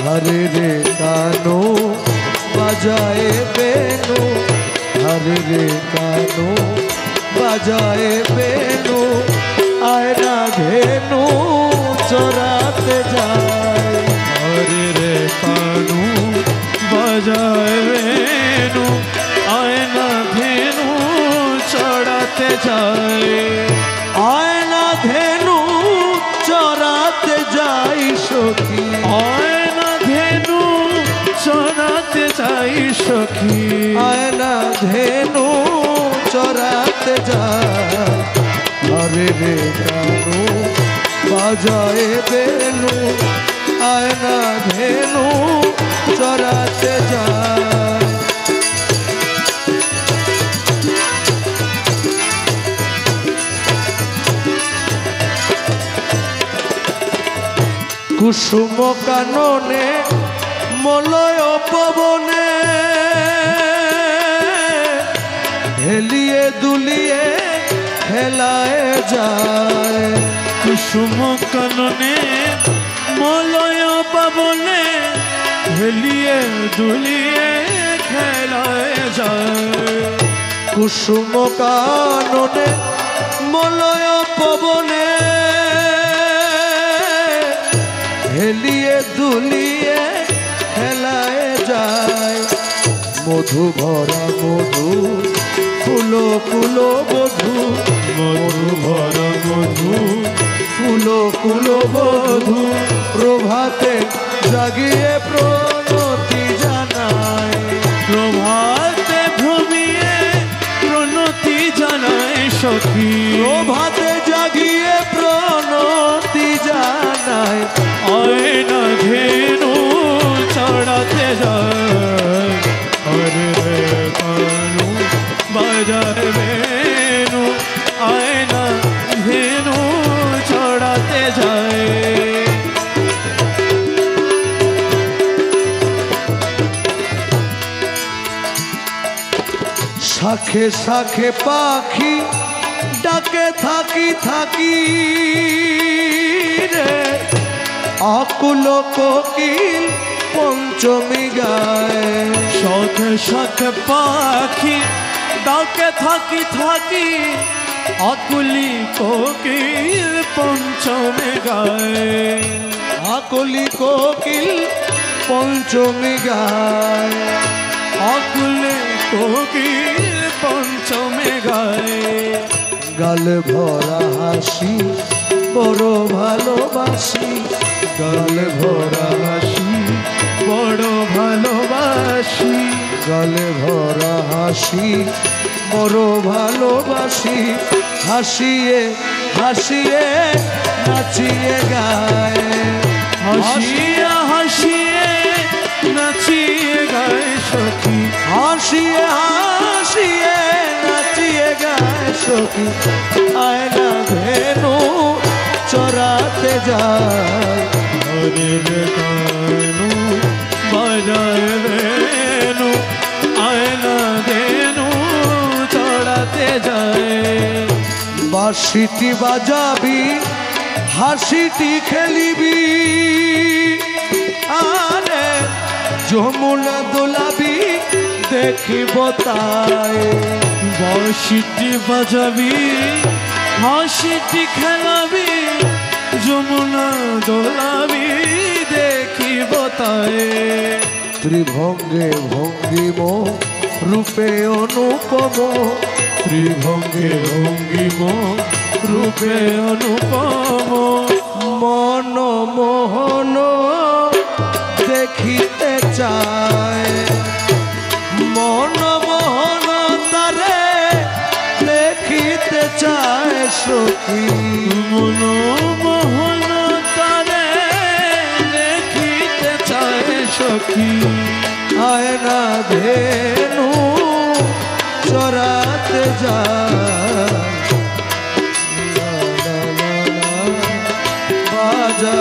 हरे रे कानो बजाए बेनु, हरे रे कानो बजाए बेनु, आयना धेनु चोराते जाए। हरे रे कानो बजाए बेनु, आयना धेनु चढ़ाते जाए। आयना धेनु चराते जाई सखी, आयना धेनु चढ़ाते जाई सखी, आयना धेनु चराते जाए। हरे रे कानो बजाए बेनु, आयना धेनु चराते जाए। कुसुम कानने मलय पवने, हेलिए दुलिए खेलाए जाए। कुसुम कानने मलय पवने, हेलिए दुलिए खेलाए जाए। कुसुम कानने मलय पवने, हेलिए दुलिए खेलाए जाए। मधु भरा मधु फूलो फूलो मधु, मधु भरा मधु फूलो फूलो मधु, प्रभाते जागिए प्रणति जानाए। प्रभाते भ्रमिए प्रणति जानाए सखी, प्रभाते जागिए प्रणति जानाए। आयना धेनु चढ़ाते जाए। हरे रे कानो बजाए बेनु, आयना धेनु चढ़ाते जाए। शाखे शाखे पाखी डाके थाकी थाकी रे, आकुल कोकिल पंचमी गाए। शाखे शाखे पाखी डाके थाकी थाकी, आकुली कोकिल पंचमी गाए। आकुली कोकिल पंचमी गाए। आकुली कोकिल पंचमी गाए। गाल भरा हासि बड़ भालोबासी, गाल भरा हासि बड़ भालोबासी, गाल भरा हासि बड़ भालोबासी। हासिए हासिए नाचिए गाए, हासिए हासिए नाचिए गाए सखी, हासिए हासिए नाचिए गाए सखी। आयना धेनु चराते जाए। हरे रे कानो बजाए बेनु, आयना धेनु चढ़ाते जाए। बाँशिटी बाजाबी हासिटी खेलिबी, आरे যমুনা দোলাবি দেখিব তাই। বাঁশিটি বাজাবি হাসিটি খেলাবি, যমুনা দোলাবি দেখিব তাই। ত্রিভঙ্গে ভঙ্গিম রূপে অনুপম, ত্রিভঙ্গে ভঙ্গিম রূপে অনুপম। মনমোহন দেখিতে চায়, মনমোহন তারে দেখিতে চায় সখী। মনমোহন তারে দেখিতে চায় সখী। আয়না ধেনু চরাতে যায়, বাজা